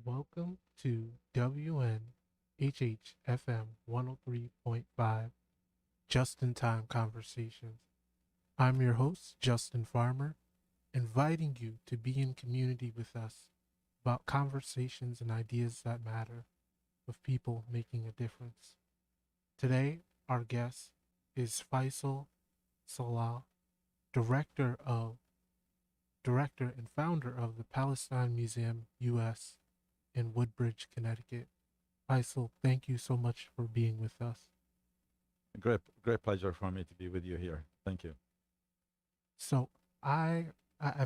Welcome to WNHHFM 103.5 Just in Time Conversations. I'm your host, Justin Farmer, inviting you to be in community with us about conversations and ideas that matter with people making a difference. Today, our guest is Faisel Salah, director of director and founder of the Palestine Museum US in Woodbridge, Connecticut. Faisal, thank you so much for being with us. Great pleasure for me to be with you here. Thank you. So I've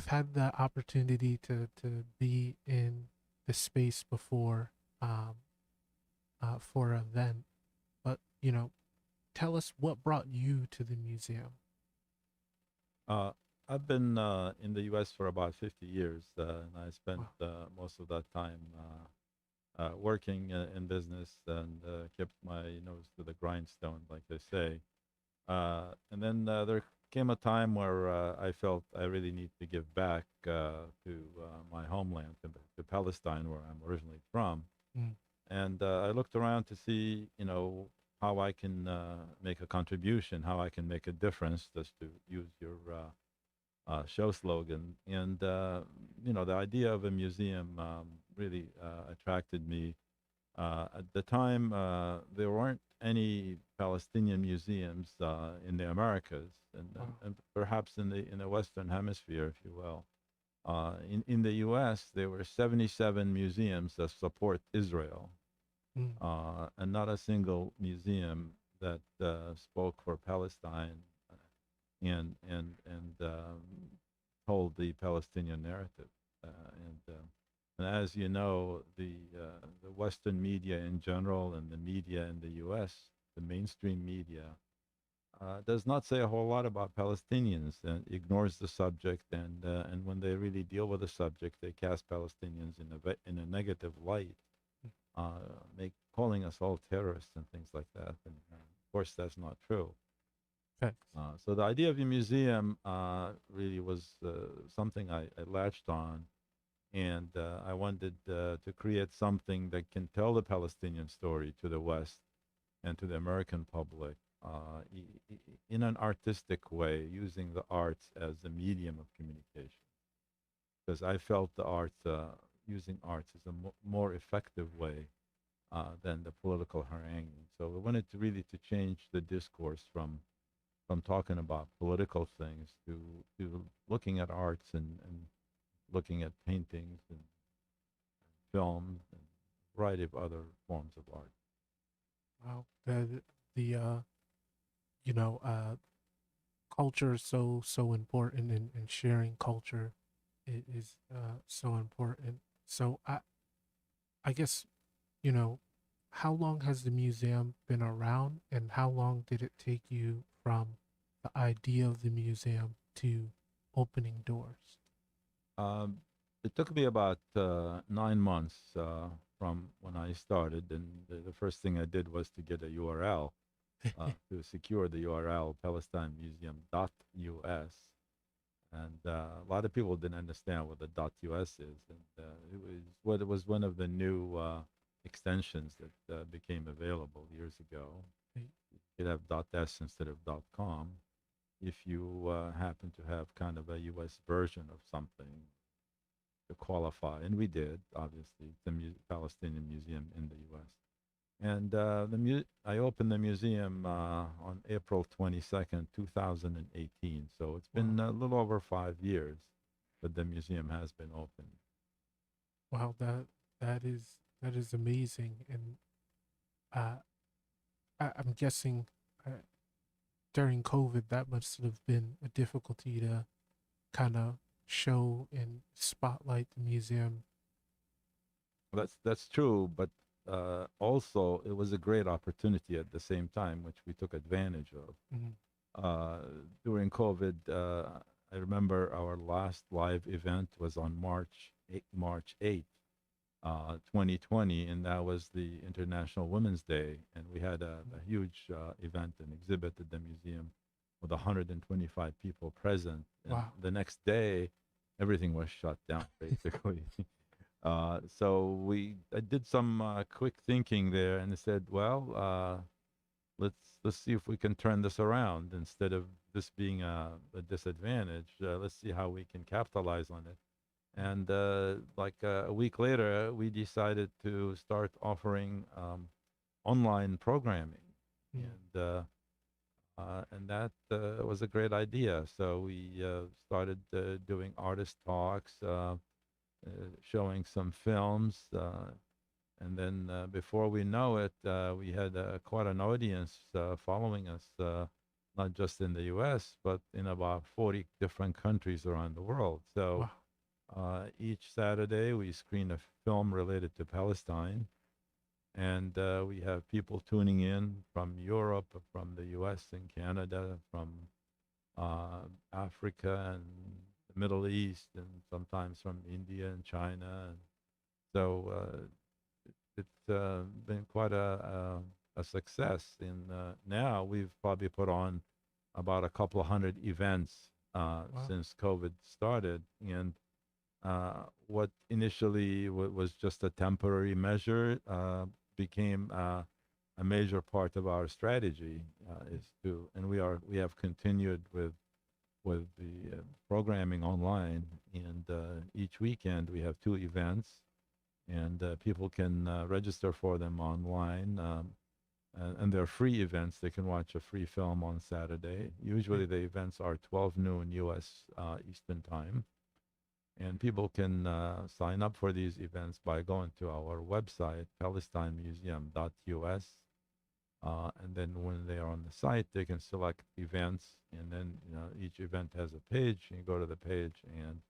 had the opportunity to be in the space before um, for an event, but tell us what brought you to the museum. Uh, I've been in the U.S. for about 50 years, and I spent Wow. most of that time working in business and kept my nose to the grindstone, like they say. And then there came a time where I felt I really need to give back to my homeland, to Palestine, where I'm originally from. Mm. And I looked around to see, how I can make a contribution, how I can make a difference, just to use your show slogan. And the idea of a museum really attracted me. At the time, there weren't any Palestinian museums in the Americas, Wow. and perhaps in the Western Hemisphere, if you will. In the U.S., there were 77 museums that support Israel, Mm. and not a single museum that spoke for Palestine and told the Palestinian narrative. And as you know, the Western media in general and the media in the U.S., the mainstream media, does not say a whole lot about Palestinians and ignores the subject. And when they really deal with the subject, they cast Palestinians in a negative light, make calling us all terrorists and things like that. And of course, that's not true. Thanks. So the idea of a museum really was something I latched on, and I wanted to create something that can tell the Palestinian story to the West and to the American public in an artistic way, using the arts as a medium of communication. Because I felt the arts, using arts, is a more effective way than the political haranguing. So we wanted to really to change the discourse from talking about political things to looking at arts and looking at paintings and films and a variety of other forms of art. Wow. The you know culture is so important, and sharing culture is so important. So I guess you know how long has the museum been around, and how long did it take you from the idea of the museum to opening doors? Um, it took me about 9 months from when I started, and the first thing I did was to get a URL, to secure the URL, PalestineMuseum.us. And a lot of people didn't understand what the .us is, and it was one of the new extensions that became available years ago. You could have .s instead of .com if you happen to have kind of a US version of something to qualify, and we did, obviously, the Palestinian Museum in the U.S. And I opened the museum on April 22nd, 2018. So it's been Wow. a little over 5 years that the museum has been open. Wow, that is amazing, and uh, I'm guessing uh, during COVID that must have been a difficulty to kind of show and spotlight the museum. That's true, but also it was a great opportunity at the same time, which we took advantage of. Mm. Uh, During COVID, I remember our last live event was on March 8th, 2020, and that was the International Women's Day. And we had a huge event and exhibit at the museum with 125 people present. And Wow. the next day, everything was shut down, basically. So I did some quick thinking there, and I said, well, let's see if we can turn this around instead of this being a disadvantage. Let's see how we can capitalize on it. And like a week later, we decided to start offering online programming, Mm. and that was a great idea. So we started doing artist talks, showing some films, and then before we know it, we had quite an audience following us, not just in the U.S. but in about 40 different countries around the world. So Wow. each Saturday we screen a film related to Palestine, and we have people tuning in from Europe, from the U.S. and Canada, from Africa and the Middle East, and sometimes from India and China. And so it's been quite a success. And now we've probably put on about a couple of hundred events Wow. since COVID started. And what initially was just a temporary measure became a major part of our strategy. Mm. Is to, and we have continued with the programming online, and each weekend we have two events, and people can register for them online. And they're free events. They can watch a free film on Saturday. Mm. Usually the events are 12 noon U.S. Eastern Time. And people can sign up for these events by going to our website, palestinemuseum.us. And then when they are on the site, they can select events. And then each event has a page. You go to the page and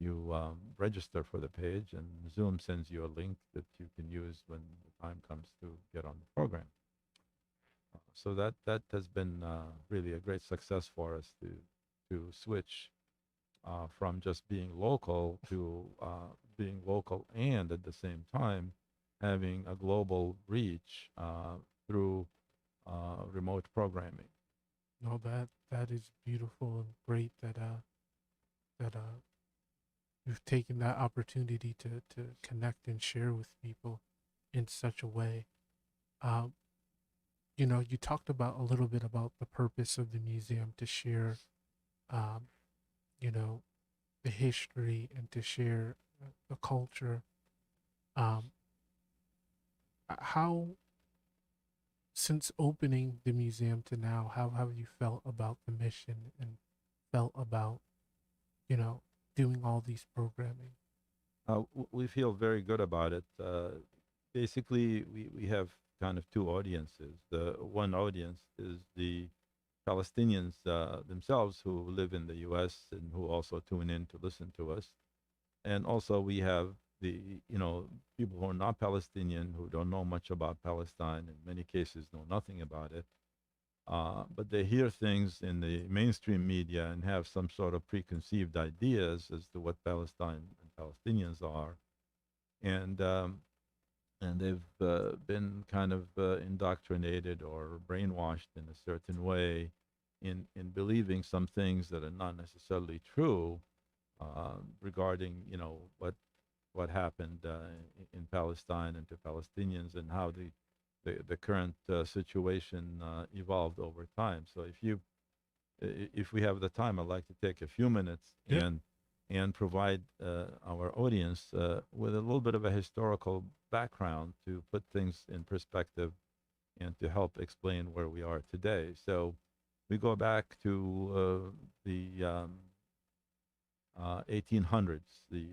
you register for the page, and Zoom sends you a link that you can use when the time comes to get on the program. So that has been really a great success for us to switch from just being local to being local and at the same time having a global reach through remote programming. No, that is beautiful and great that you've taken that opportunity to connect and share with people in such a way. Um, you talked about a little bit about the purpose of the museum to share, um, you know, the history and to share the culture. Um, how since opening the museum to now, how have you felt about the mission and felt about you know doing all these programming? We feel very good about it. Basically, we have kind of two audiences. The one audience is the Palestinians themselves who live in the U.S. and who also tune in to listen to us. And also we have the people who are not Palestinian, who don't know much about Palestine, in many cases know nothing about it, but they hear things in the mainstream media and have some sort of preconceived ideas as to what Palestine and Palestinians are, and they've been kind of indoctrinated or brainwashed in a certain way in believing some things that are not necessarily true regarding what happened in Palestine and to Palestinians, and how the current situation evolved over time. So if we have the time, I'd like to take a few minutes Yeah. and provide our audience with a little bit of a historical background to put things in perspective and to help explain where we are today. So we go back to the 1800s, the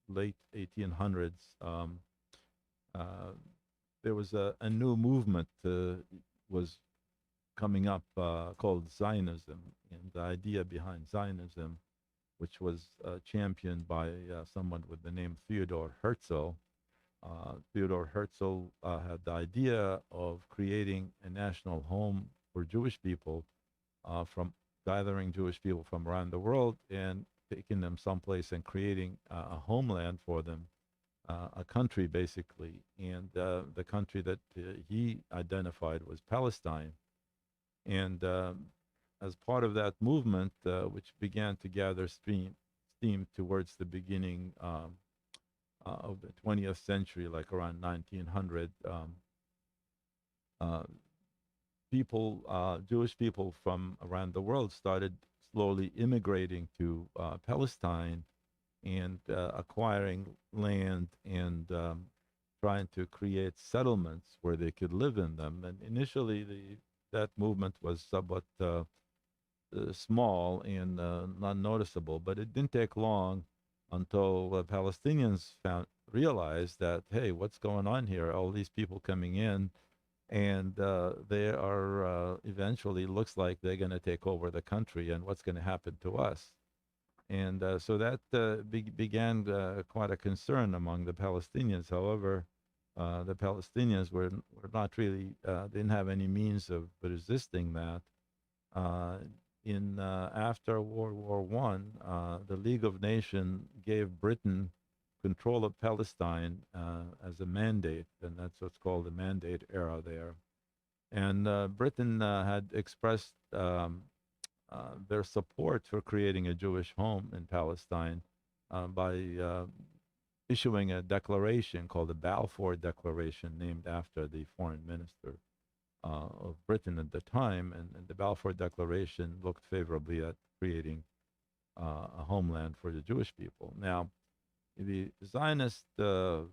late 1800s. Uh, there was a new movement was coming up called Zionism, and the idea behind Zionism, which was championed by someone with the name Theodor Herzl. Theodor Herzl had the idea of creating a national home for Jewish people, from gathering Jewish people from around the world and taking them someplace and creating a homeland for them, a country basically. And the country that he identified was Palestine. And as part of that movement, which began to gather steam towards the beginning of the 20th century, like around 1900, uh, Jewish people from around the world started slowly immigrating to Palestine and acquiring land and trying to create settlements where they could live in them. And initially, that movement was somewhat small and not noticeable, but it didn't take long until Palestinians realized that, hey, what's going on here? All these people coming in, and they are eventually looks like they're going to take over the country, and what's going to happen to us? And so that began quite a concern among the Palestinians. However, the Palestinians were not really didn't have any means of resisting that. Uh, in After World War I, the League of Nations gave Britain control of Palestine as a mandate, and that's what's called the Mandate era there. And Britain had expressed their support for creating a Jewish home in Palestine by issuing a declaration called the Balfour Declaration, named after the foreign minister of Britain at the time. And the Balfour Declaration looked favorably at creating a homeland for the Jewish people. Now, the Zionist um,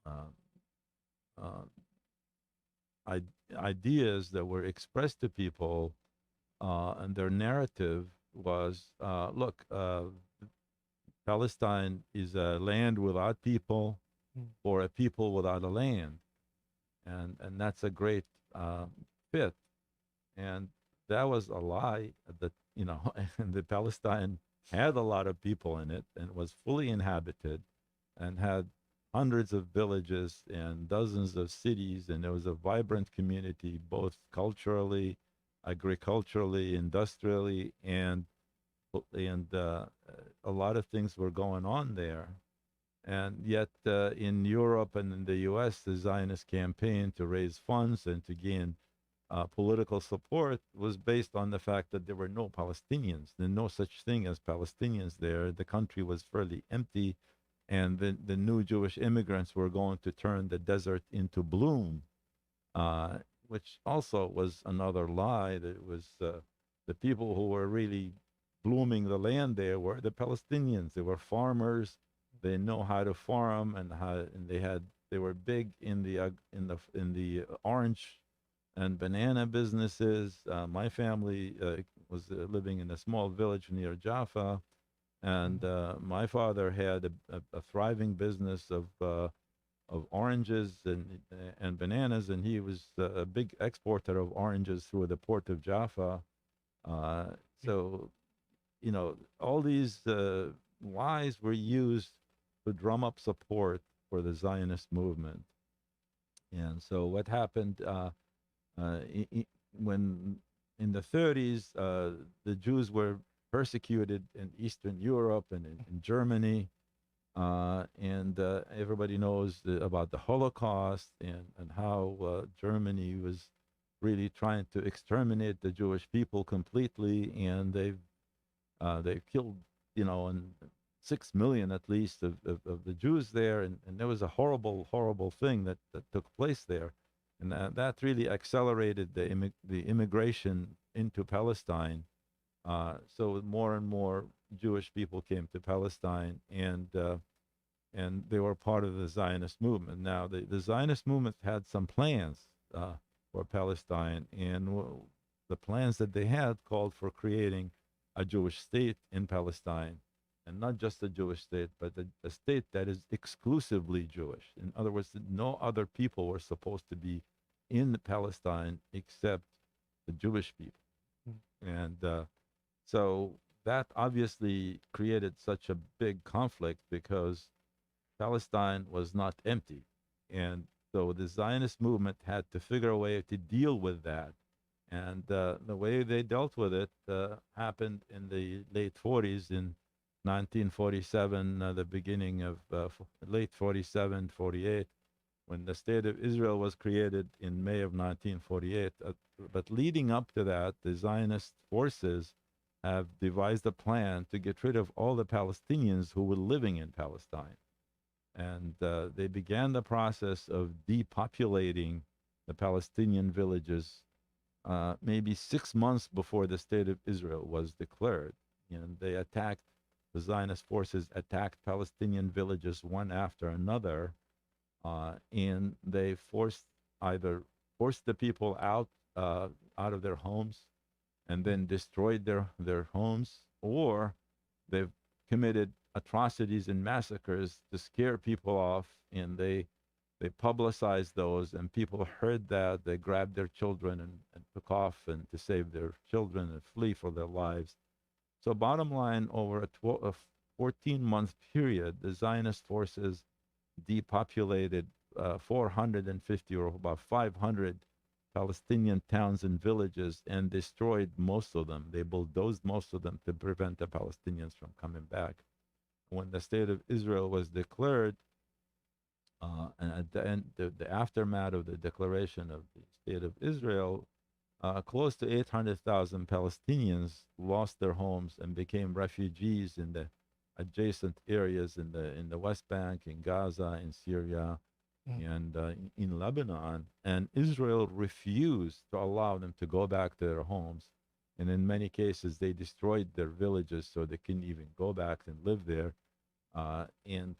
uh, uh, ideas that were expressed to people and their narrative was look, Palestine is a land without people Mm. or a people without a land. And that's a great fit. And that was a lie that, and the Palestine had a lot of people in it and was fully inhabited and had hundreds of villages and dozens of cities. And it was a vibrant community, both culturally, agriculturally, industrially, and a lot of things were going on there. And yet, in Europe and in the US, the Zionist campaign to raise funds and to gain political support was based on the fact that there were no Palestinians. There's no such thing as Palestinians there. The country was fairly empty, and the new Jewish immigrants were going to turn the desert into bloom, uh, which also was another lie. That it was the people who were really blooming the land there were the Palestinians. They were farmers. They know how to farm, and they were big in the orange and banana businesses. My family was living in a small village near Jaffa, and Mm. my father had a thriving business of oranges and bananas, and he was a big exporter of oranges through the port of Jaffa. Uh, Yeah. so all these lies were used to drum up support for the Zionist movement. And so what happened uh, when in the 30s, the Jews were persecuted in Eastern Europe and in Germany. And everybody knows about the Holocaust and how Germany was really trying to exterminate the Jewish people completely, and they've killed, and 6 million at least of the Jews there, and there was a horrible, horrible thing that took place there, and that really accelerated the immigration into Palestine. So more and more Jewish people came to Palestine, and they were part of the Zionist movement. Now, the Zionist movement had some plans for Palestine, and the plans that they had called for creating a Jewish state in Palestine, and not just a Jewish state, but a state that is exclusively Jewish. In other words, no other people were supposed to be in Palestine except the Jewish people. Mm. And so that obviously created such a big conflict because Palestine was not empty. And so the Zionist movement had to figure a way to deal with that. And the way they dealt with it happened in the late 40s, in 1947, the beginning of late 47, 48, when the State of Israel was created in May of 1948. But leading up to that, the Zionist forces have devised a plan to get rid of all the Palestinians who were living in Palestine. And they began the process of depopulating the Palestinian villages maybe 6 months before the state of Israel was declared. And they attacked, the Zionist forces attacked Palestinian villages one after another, and they either forced the people out of their homes and then destroyed their homes, or they've committed atrocities and massacres to scare people off, and they publicized those, and people heard that. They grabbed their children and took off and to save their children and flee for their lives. So, bottom line, over a 14-month period, the Zionist forces depopulated 450 or about 500 Palestinian towns and villages and destroyed most of them. They bulldozed most of them to prevent the Palestinians from coming back. When the state of Israel was declared, and at the end, the aftermath of the declaration of the state of Israel, close to 800,000 Palestinians lost their homes and became refugees in the adjacent areas in the West Bank, in Gaza, in Syria, Mm. and in Lebanon. And Israel refused to allow them to go back to their homes. And in many cases, they destroyed their villages so they couldn't even go back and live there. And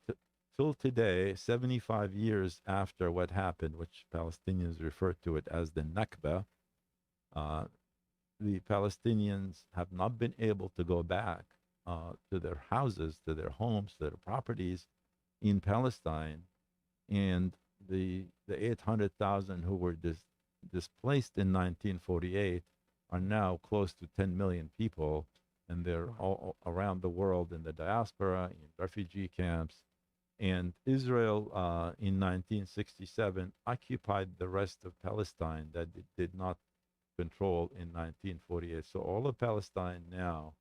till today, 75 years after what happened, which Palestinians refer to it as the Nakba, uh, the Palestinians have not been able to go back to their houses, to their homes, to their properties in Palestine. And the 800,000 who were displaced in 1948 are now close to 10 million people, and they're all around the world in the diaspora, in refugee camps. And Israel in 1967 occupied the rest of Palestine that it did not control in 1948. So all of Palestine now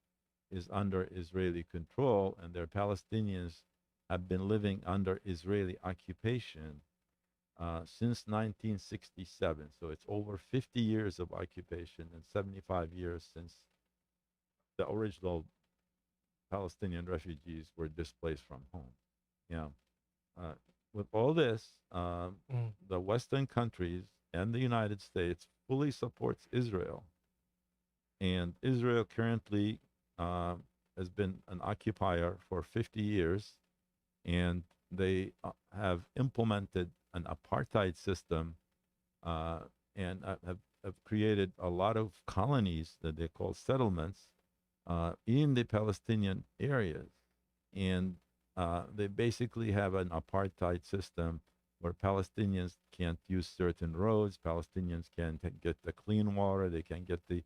is under Israeli control, and their Palestinians have been living under Israeli occupation since 1967. So it's over 50 years of occupation and 75 years since the original Palestinian refugees were displaced from home. Yeah. Uh, with all this, Mm. the Western countries and the United States fully supports Israel. And Israel currently has been an occupier for 50 years, and they have implemented an apartheid system uh, and have created a lot of colonies that they call settlements in the Palestinian areas. And they basically have an apartheid system where Palestinians can't use certain roads, Palestinians can't get the clean water, they can't get the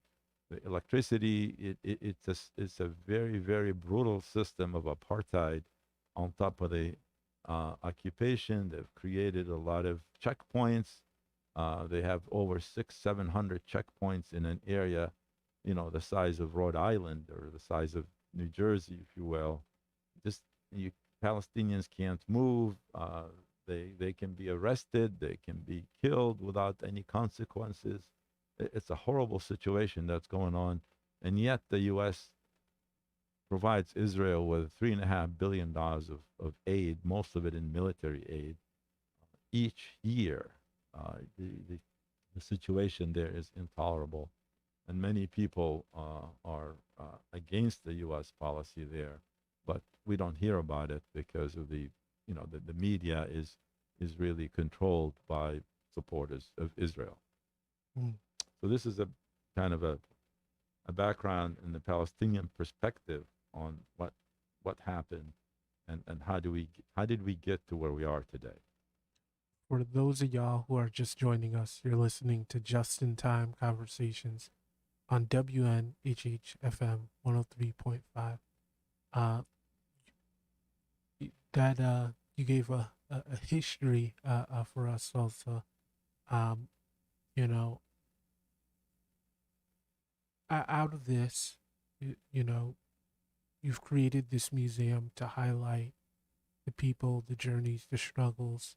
electricity. It's a very, very brutal system of apartheid on top of the occupation. They've created a lot of checkpoints. They have over 700 checkpoints in an area, the size of Rhode Island or the size of New Jersey, if you will. Just you, Palestinians can't move. They can be arrested. They can be killed without any consequences. It's a horrible situation that's going on, and yet the U.S. provides Israel with $3.5 billion of aid, most of it in military aid, each year. The situation there is intolerable, and many people are against the U.S. policy there, but we don't hear about it because of the media is really controlled by supporters of Israel. Mm. So this is a kind of a background in the Palestinian perspective on what happened and how did we get to where we are today. For those of y'all who are just joining us, you're listening to Just in Time Conversations on WNHH-FM 103.5. That you gave a history for us also. Um, you know, out of this, you've created this museum to highlight the people, the journeys, the struggles.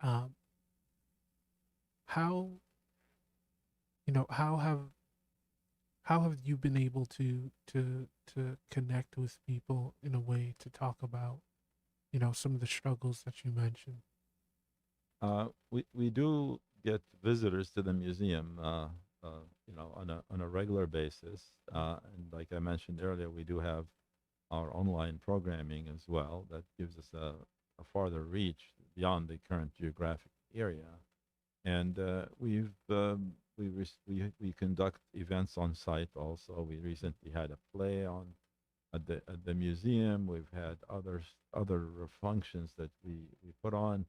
Um, how how how have you been able to connect with people in a way to talk about, some of the struggles that you mentioned? We do get visitors to the museum, on a regular basis. And like I mentioned earlier, we do have our online programming as well that gives us a farther reach beyond the current geographic area. And we conduct events on site also. We recently had a play on at the museum. We've had other functions that we put on.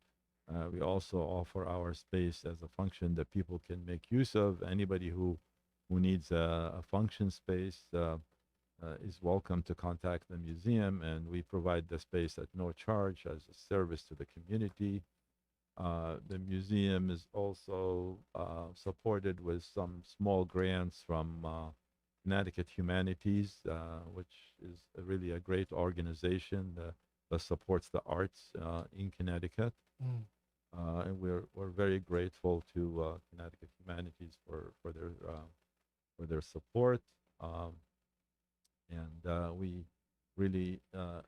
We also offer our space as a function that people can make use of. Anybody who needs a function space is welcome to contact the museum, and we provide the space at no charge as a service to the community. The museum is also supported with some small grants from Connecticut Humanities, which is really a great organization that supports the arts in Connecticut. Mm. And we're very grateful to Connecticut Humanities for their support. Um, and we really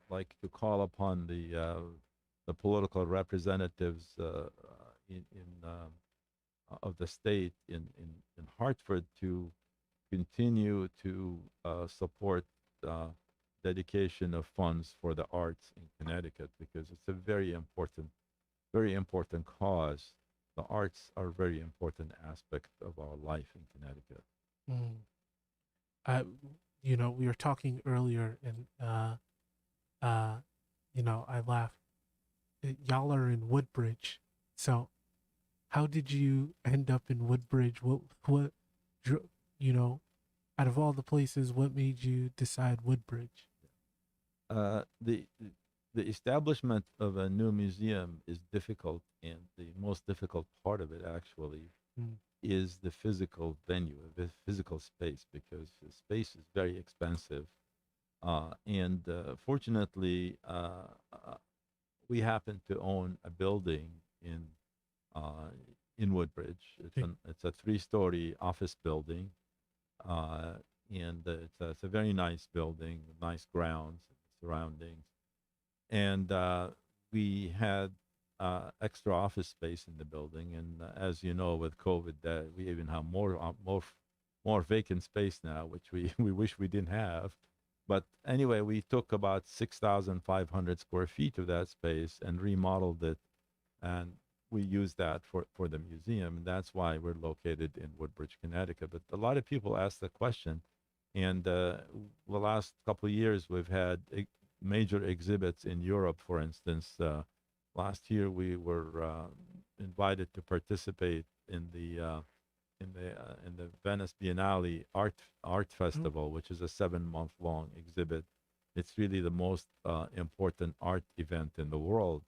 like to call upon the political representatives of the state in Hartford to continue to support uh, dedication of funds for the arts in Connecticut because it's a very important cause. The arts are a very important aspect of our life in Connecticut. Mm. I, we were talking earlier, and uh, I laughed. Y'all are in Woodbridge, so how did you end up in Woodbridge? What, you know, out of all the places, what made you decide Woodbridge? Uh, the the establishment of a new museum is difficult, and the most difficult part of it actually Mm. is the physical venue, the physical space, because the space is very expensive. And fortunately, we happen to own a building in uh, in Woodbridge. Okay. It's a three-story office building, uh, and it's a very nice building, nice grounds, surroundings, and we had extra office space in the building. And as you know, with COVID, we even have more vacant space now, which we we wish we didn't have. But anyway, we took about 6,500 square feet of that space and remodeled it, and we use that for the museum. And that's why we're located in Woodbridge, Connecticut. But a lot of people ask the question, and the last couple of years we've had major exhibits in Europe. For instance, last year we were invited to participate in the Venice Biennale Art Mm. Festival, which is a 7 month long exhibit. It's really the most important art event in the world.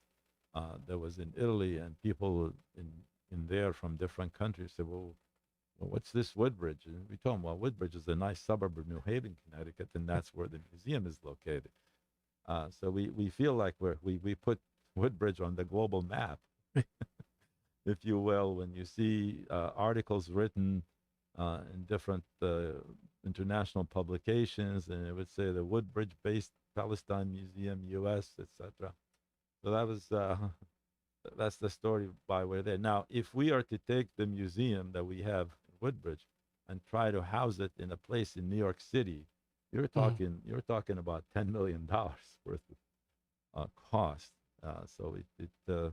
That was in Italy, and people in there from different countries said, "Well, what's this Woodbridge?" And we told them, "Well, Woodbridge is a nice suburb of New Haven, Connecticut, and that's where the museum is located." So we feel like we put Woodbridge on the global map, if you will, when you see articles written in different international publications, and it would say the Woodbridge-based Palestine Museum, U.S., etc. So that's the story by way there. Now, if we are to take the museum that we have in Woodbridge and try to house it in a place in New York City, Mm. you're talking about $10 million worth of cost. So it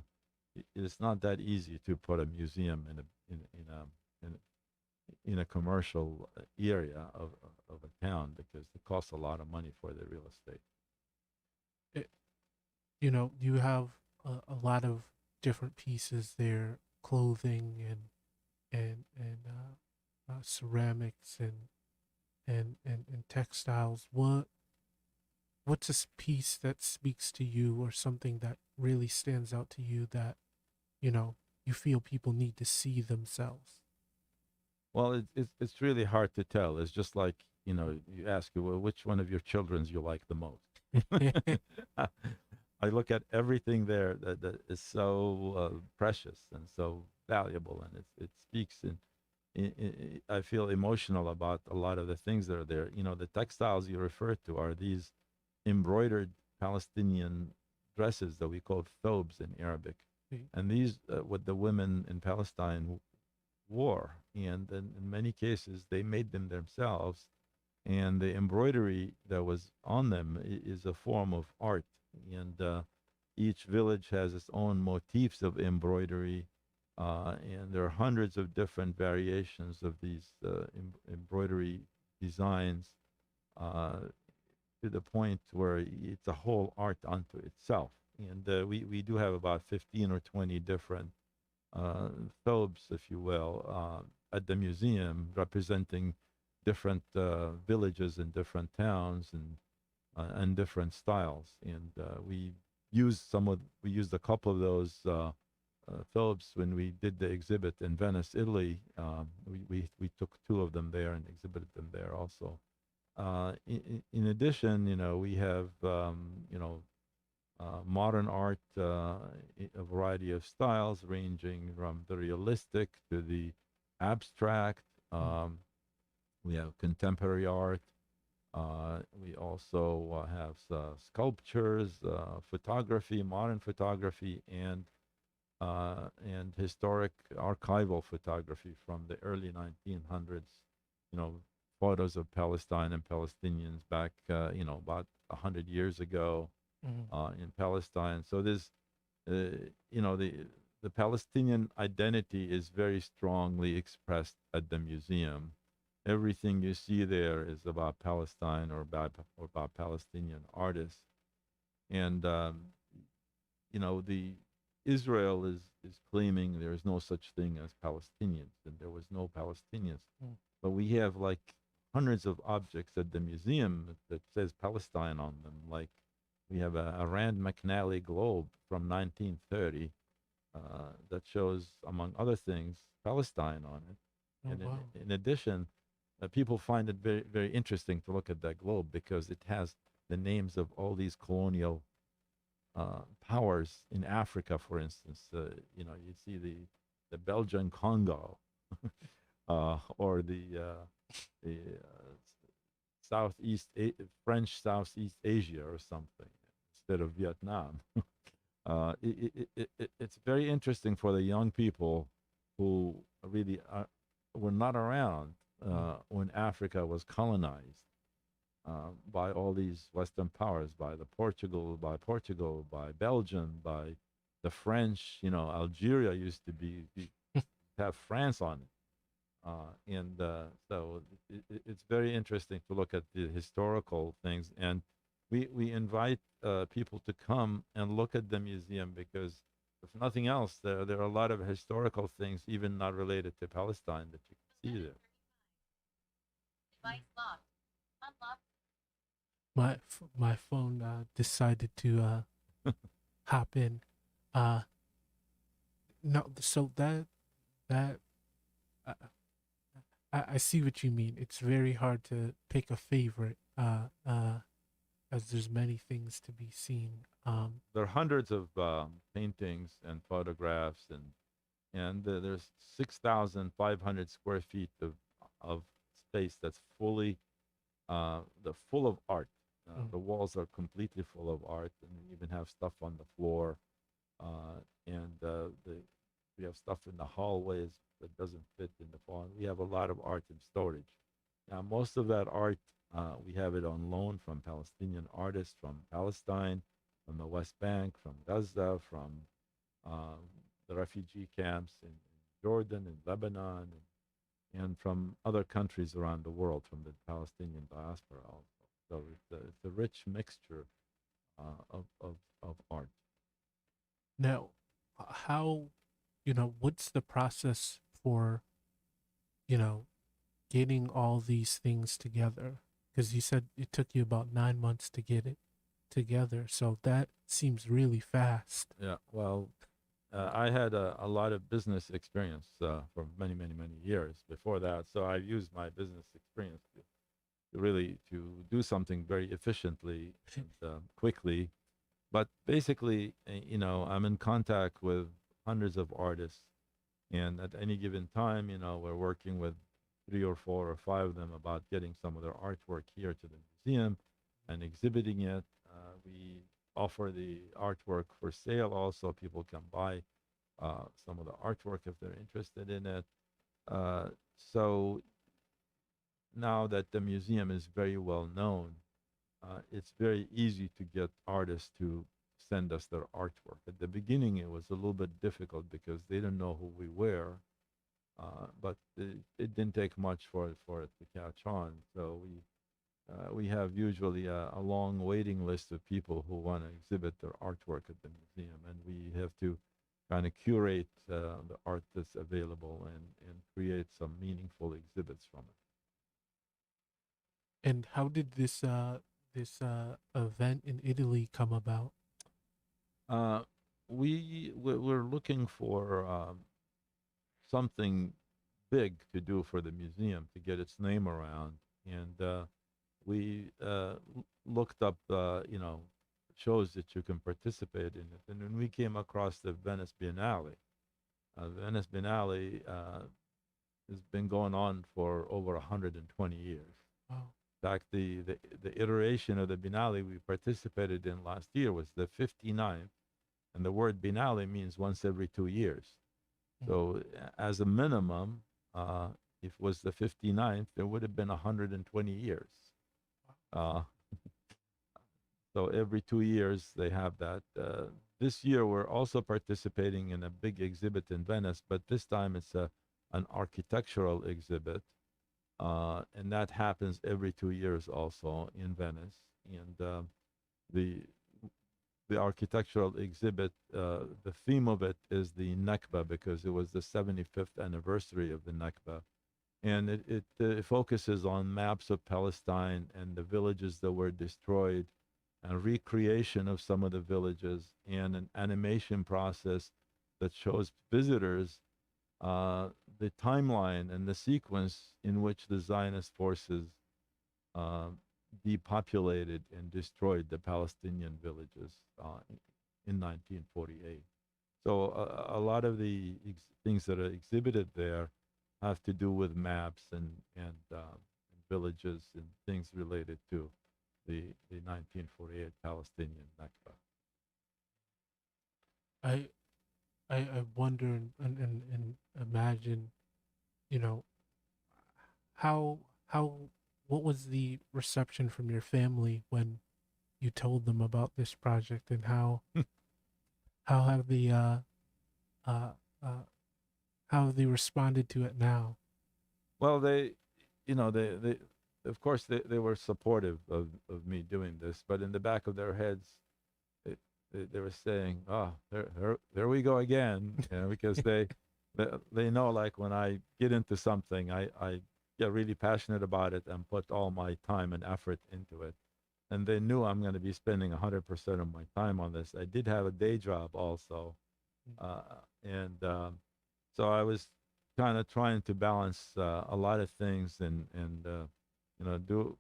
is not that easy to put a museum in a commercial area of a town because it costs a lot of money for the real estate. It, you have a lot of different pieces there, clothing and ceramics and textiles. What's a piece that speaks to you, or something that really stands out to you that you feel people need to see themselves? Well, it's really hard to tell. It's just like, you ask, well, which one of your children's you like the most? I look at everything there that is so precious and so valuable, and it speaks I feel emotional about a lot of the things that are there. You know, the textiles you refer to are these embroidered Palestinian dresses that we call thobes in Arabic, See? and these what the women in Palestine wore, and in many cases they made them themselves, and the embroidery that was on them is a form of art, and each village has its own motifs of embroidery, and there are hundreds of different variations of these embroidery designs, uh, to the point where it's a whole art unto itself. And we do have about 15 or 20 different thobes, if you will, at the museum, representing different villages and different towns and different styles. And we used a couple of those thobes when we did the exhibit in Venice, Italy. We took two of them there and exhibited them there also. In addition, you know, we have modern art, a variety of styles ranging from the realistic to the abstract. Mm. We have contemporary art. We also have sculptures, photography, modern photography, and historic archival photography from the early 1900s. You know, photos of Palestine and Palestinians back, about 100 years ago Mm. in Palestine. So there's, the Palestinian identity is very strongly expressed at the museum. Everything you see there is about Palestine or about Palestinian artists, and the Israel is claiming there is no such thing as Palestinians, and there was no Palestinians, Mm. but we have like hundreds of objects at the museum that says Palestine on them. Like we have a Rand McNally globe from 1930 that shows, among other things, Palestine on it. Oh, And wow. in addition, people find it very, very interesting to look at that globe because it has the names of all these colonial powers in Africa, for instance. You see the Belgian Congo, or the French Southeast Asia or something instead of Vietnam. It's very interesting for the young people who really were not around Mm. when Africa was colonized by all these Western powers, by Portugal, by Belgium, by the French. You know, Algeria used to have France on it, and so it's very interesting to look at the historical things. And we invite people to come and look at the museum because, if nothing else, there are a lot of historical things, even not related to Palestine, that you can see there. My phone decided to hop in. Uh, no, so that uh, I see what you mean. It's very hard to pick a favorite. As there's many things to be seen. There are hundreds of paintings and photographs, and there's 6,500 square feet of space that's full of art. Mm. The walls are completely full of art, and we even have stuff on the floor, and we have stuff in the hallways that doesn't fit in the fall. We have a lot of art in storage. Now, most of that art, we have it on loan from Palestinian artists from Palestine, from the West Bank, from Gaza, from um, the refugee camps in Jordan and Lebanon, and from other countries around the world, from the Palestinian diaspora also. So it's a rich mixture of art. Now, how what's the process for you know getting all these things together? Because you said it took you about 9 months to get it together, so that seems really fast. Yeah, well, I had a lot of business experience for many, many, many years before that. So I used my business experience to really to do something very efficiently and quickly. But basically, I'm in contact with hundreds of artists And at any given time, we're working with three or four or five of them about getting some of their artwork here to the museum and exhibiting it. We offer the artwork for sale also. People can buy some of the artwork if they're interested in it. So now that the museum is very well known, it's very easy to get artists to send us their artwork. At the beginning, it was a little bit difficult because they didn't know who we were, but it didn't take much for it to catch on. So we have usually a long waiting list of people who want to exhibit their artwork at the museum, and we have to kind of curate the art that's available and create some meaningful exhibits from it. And how did this event in Italy come about? Uh, we're looking for something big to do for the museum to get its name around, and we looked up, shows that you can participate in it, and then we came across the Venice Biennale. Venice Biennale has been going on for over 120 years. Wow. In fact, the iteration of the Biennale we participated in last year was the 59th, and the word Biennale means once every 2 years. Mm. So, as a minimum, if it was the 59th, there would have been 120 years. Uh, so, every 2 years, they have that. This year, we're also participating in a big exhibit in Venice, but this time it's an architectural exhibit. And that happens every 2 years also in Venice. And the the architectural exhibit, the theme of it is the Nakba because it was the 75th anniversary of the Nakba. And it focuses on maps of Palestine and the villages that were destroyed and recreation of some of the villages and an animation process that shows visitors the timeline and the sequence in which the Zionist forces uh, depopulated and destroyed the Palestinian villages in 1948. So a lot of the things that are exhibited there have to do with maps and villages and things related to the 1948 Palestinian Nakba. I I wonder and imagine, you know, how what was the reception from your family when you told them about this project, and how have the uh uh how have they responded to it now? Well, they of course, they were supportive of me doing this, but in the back of their heads, they, they were saying, "Oh, there we go again," because they know like when I get into something, I get really passionate about it and put all my time and effort into it. And they knew I'm going to be spending 100% of my time on this. I did have a day job also, uh, and so I was kind of trying to balance a lot of things and do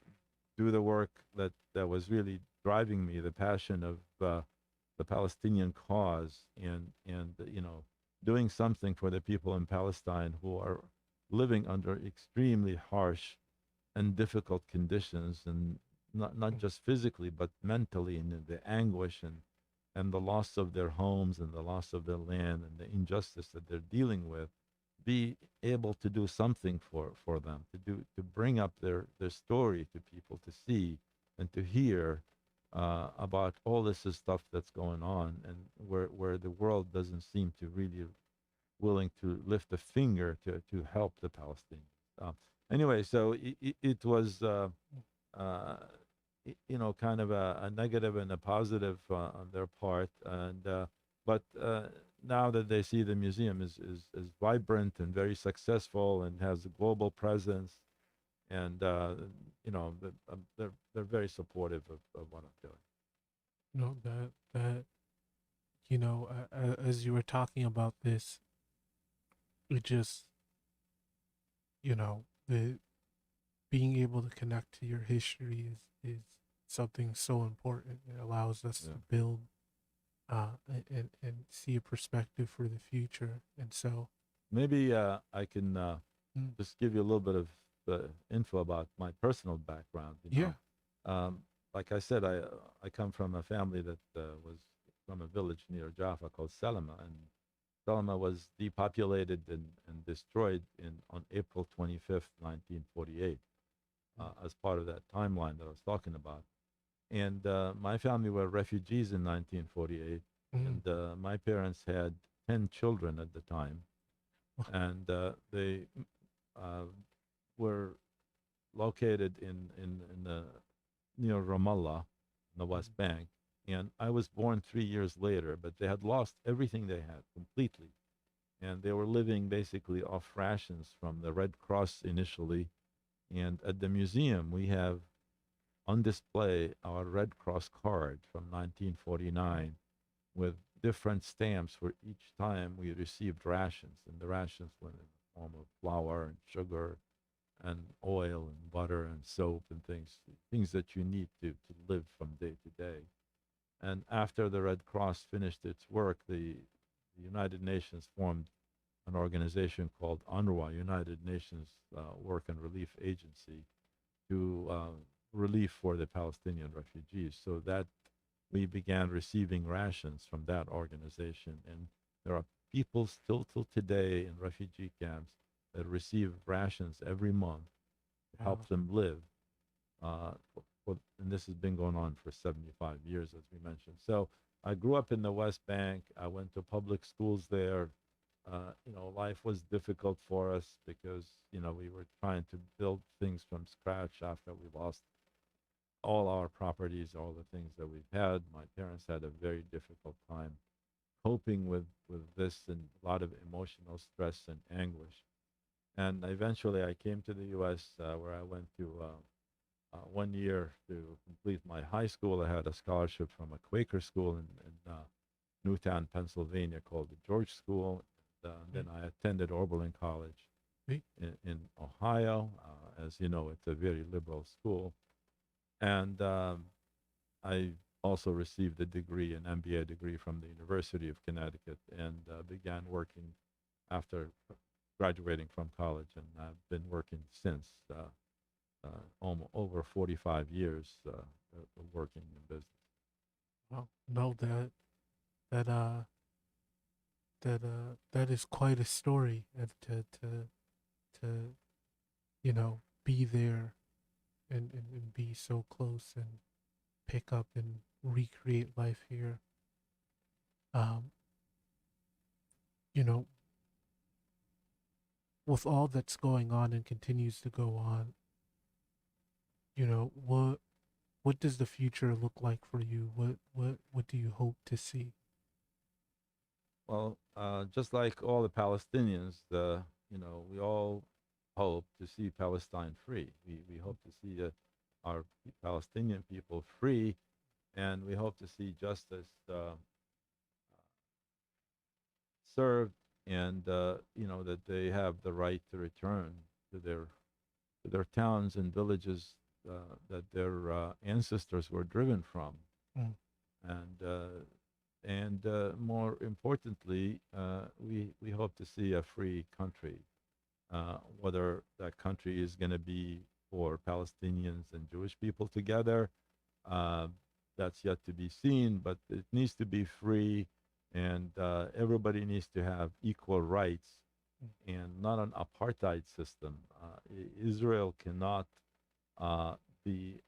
the work that was really driving me, the passion of the Palestinian cause, and doing something for the people in Palestine who are living under extremely harsh and difficult conditions, and not Mm. just physically but mentally, and the anguish and the loss of their homes and the loss of their land and the injustice that they're dealing with, be able to do something for them, to bring up their story to people to see and to hear about all this stuff that's going on, and where the world doesn't seem to really willing to lift a finger to help the Palestinians. Anyway, so it was uh, kind of a negative and a positive on their part, and but now that they see the museum is vibrant and very successful and has a global presence, and they're very supportive of what I'm doing. No, that as you were talking about this, it just the being able to connect to your history is something so important. It allows us Yeah. to build and see a perspective for the future. And so Maybe I can Mm. just give you a little bit of info about my personal background. Yeah. Like I said, I come from a family that was from a village near Jaffa called Salama, and Salama was depopulated and destroyed on April 25th, 1948, Mm. as part of that timeline that I was talking about. And my family were refugees in 1948, Mm. and my parents had 10 children at the time, and they uh, were located in the near Ramallah, in the Mm. West Bank. And I was born 3 years later, but they had lost everything they had completely. And they were living basically off rations from the Red Cross initially. And at the museum, we have on display our Red Cross card from 1949 with different stamps for each time we received rations. And the rations were in the form of flour and sugar and oil and butter and soap and things that you need to live from day to day. And after the Red Cross finished its work, the United Nations formed an organization called UNRWA, United Nations Work and Relief Agency, to relief for the Palestinian refugees. So that we began receiving rations from that organization. And there are people still till today in refugee camps that receive rations every month to help Wow. them live. And this has been going on for 75 years, as we mentioned. So I grew up in the West Bank. I went to public schools there. Life was difficult for us because, we were trying to build things from scratch after we lost all our properties, all the things that we've had. My parents had a very difficult time coping with this and a lot of emotional stress and anguish. And eventually I came to the U.S., where I went to 1 year to complete my high school. I had a scholarship from a Quaker school in Newtown, Pennsylvania, called the George School. And Mm. then I attended Oberlin College Hey. in Ohio. As you know, it's a very liberal school. And I also received a degree, an MBA degree from the University of Connecticut, and began working after graduating from college. And I've been working since. Almost over 45 years working in business. Well, no, that that is quite a story. To be there and be so close and pick up and recreate life here. Um, you know, with all that's going on and continues to go on, what does the future look like for you? What do you hope to see? Well, just like all the Palestinians, we all hope to see Palestine free. We hope to see our Palestinian people free, and we hope to see justice served, and that they have the right to return to their towns and villages that their ancestors were driven from, Mm. and more importantly, we hope to see a free country. Whether that country is going to be for Palestinians and Jewish people together, uh, that's yet to be seen. But it needs to be free, and everybody needs to have equal rights, Mm. and not an apartheid system. Israel cannot uh, be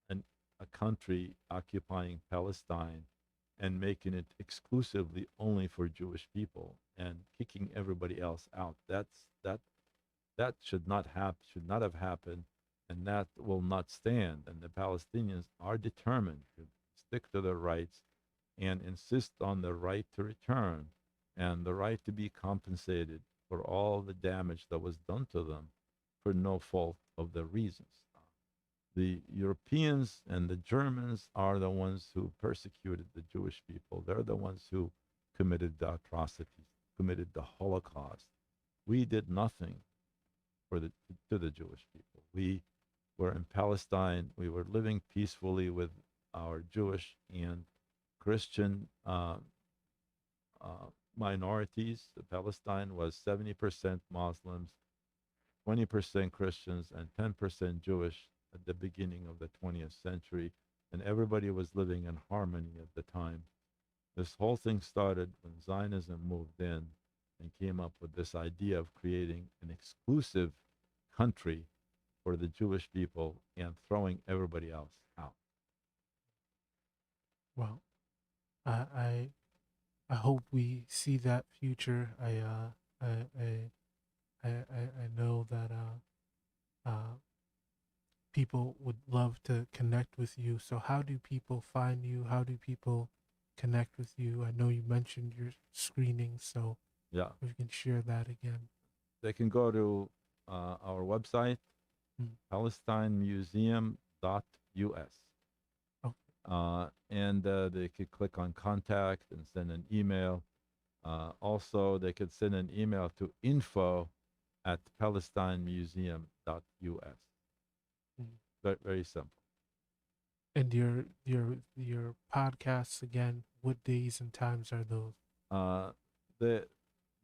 an, a country occupying Palestine and making it exclusively only for Jewish people and kicking everybody else out. That should not have happened, and that will not stand. And the Palestinians are determined to stick to their rights and insist on the right to return and the right to be compensated for all the damage that was done to them for no fault of their reasons. The Europeans and the Germans are the ones who persecuted the Jewish people. They're the ones who committed the atrocities, committed the Holocaust. We did nothing for to the Jewish people. We were in Palestine. We were living peacefully with our Jewish and Christian uh, minorities. Palestine was 70% Muslims, 20% Christians, and 10% Jewish at the beginning of the 20th century, and everybody was living in harmony at the time. This whole thing started when Zionism moved in and came up with this idea of creating an exclusive country for the Jewish people and throwing everybody else out. Well, I I, I hope we see that future. I know that people would love to connect with you. So how do people find you? How do people connect with you? I know you mentioned your screening, so Yeah, if you can share that again. they can go to our website, Mm. palestinemuseum.us. Oh, And they could click on contact and send an email. Also, they could send an email to info@palestinemuseum.us. mm. Very, very simple. And your podcasts again, what days and times are those? Uh, they,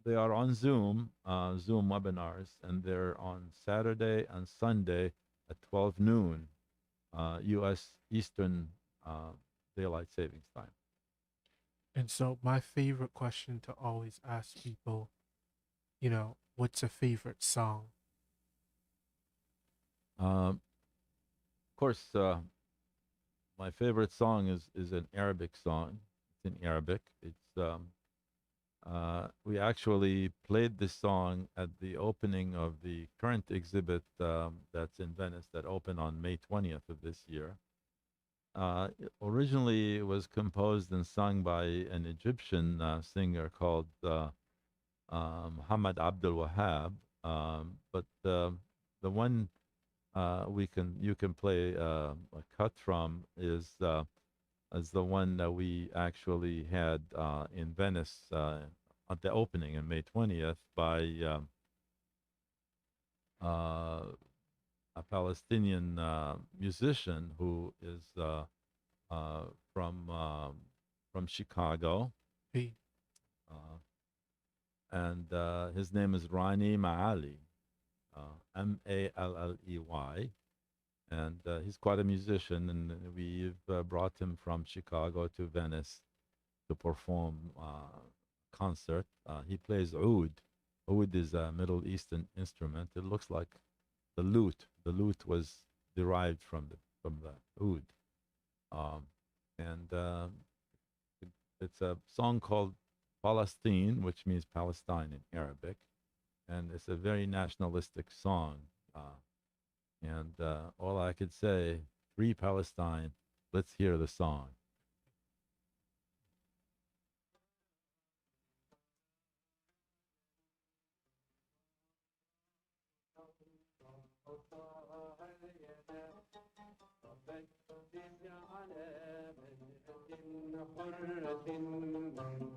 they are on Zoom, Zoom webinars, and they're on Saturday and Sunday at 12 noon, U.S. Eastern Daylight Savings Time. And so my favorite question to always ask people, what's a favorite song? Of course, my favorite song is an Arabic song. It's in Arabic. We actually played this song at the opening of the current exhibit that's in Venice that opened on May 20th of this year. Originally, it was composed and sung by an Egyptian singer called Muhammad Abdul Wahab. But the one you can play a cut from is the one that we actually had in Venice at the opening on May 20th by a Palestinian musician who is uh, from from Chicago, Hey, uh, and his name is Rani Maali, Malley, and he's quite a musician, and we've brought him from Chicago to Venice to perform concert. He plays oud. Oud is a Middle Eastern instrument. It looks like the lute. The lute was derived from the oud, um, and it's a song called Palestine, which means Palestine in Arabic, and it's a very nationalistic song. And all I could say, free Palestine. Let's hear the song.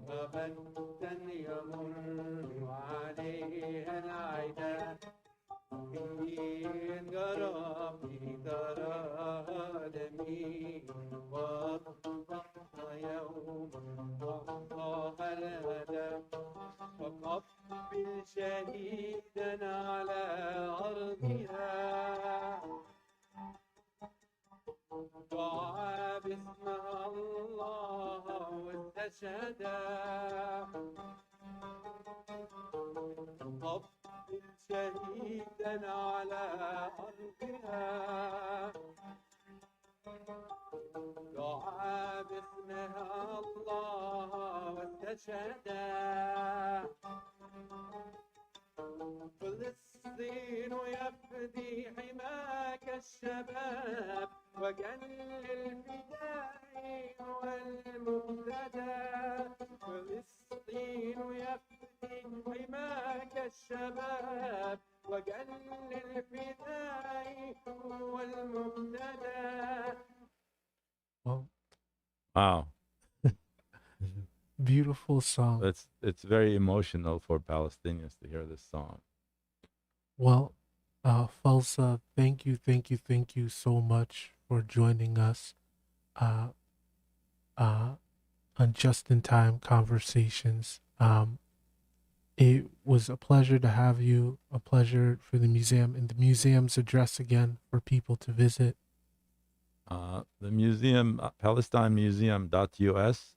غدا يمر عليها العدا إن جرى في ترى دمي وأطبقها يوما وأعطاها الهدى وقبل شهيدا على أرضها دعا باسمها الله واستشهدا قبل شهيدا على أرضها دعا باسمها الله واستشهدا فلسطين يفدي حماك الشباب وجل الفداء والمبتدى فلسطين يفدي حماك الشباب وجل الفداء والمبتدى. well, Wow. beautiful song. It's very emotional for Palestinians to hear this song. Well, Falsa, thank you so much for joining us uh, uh, on Just in Time Conversations. Um, it was a pleasure to have you, a pleasure for the museum, and the museum's address again for people to visit. The museum, palestinemuseum.us,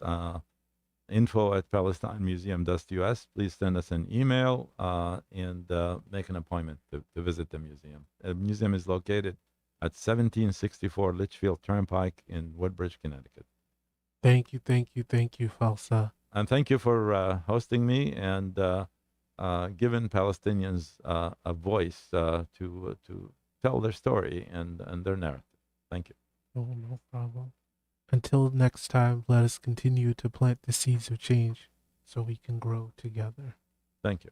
info@palestinemuseum.us. Please send us an email and make an appointment to visit the museum. The museum is located at 1764 Litchfield Turnpike in Woodbridge, Connecticut. Thank you, thank you, thank you, Faisel. And thank you for hosting me and giving Palestinians a voice to tell their story and their narrative. Thank you. Oh, no problem. Until next time, let us continue to plant the seeds of change so we can grow together. Thank you.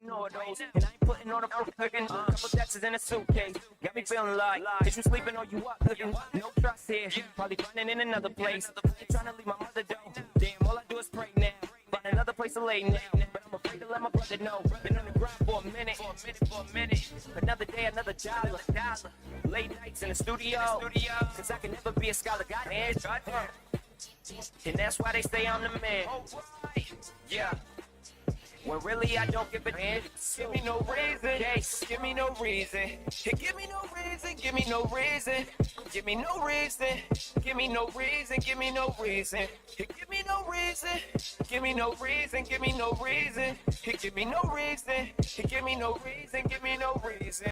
Know those, and I ain't putting on a cooking. Couple Texas in a suitcase. Got me feeling like, is you sleeping or you up cooking? No trust here. Probably finding in another place. Ain't trying to leave my mother though. Damn, all I do is pray now. Find another place to lay now. But I'm afraid to let my brother know. Been on the grind for a minute. Another day, another dollar. Late nights in the studio. Cause I can never be a scholar. Goddamn. And that's why they say I'm the man. Yeah. When really I don't give a damn. Give me no reason. Give me no reason. Give me no reason. Give me no reason. Give me no reason. Give me no reason. Give me no reason. Give me no reason. Give me no reason. Give me no reason. Give me no reason. Give me no reason. Give me no reason.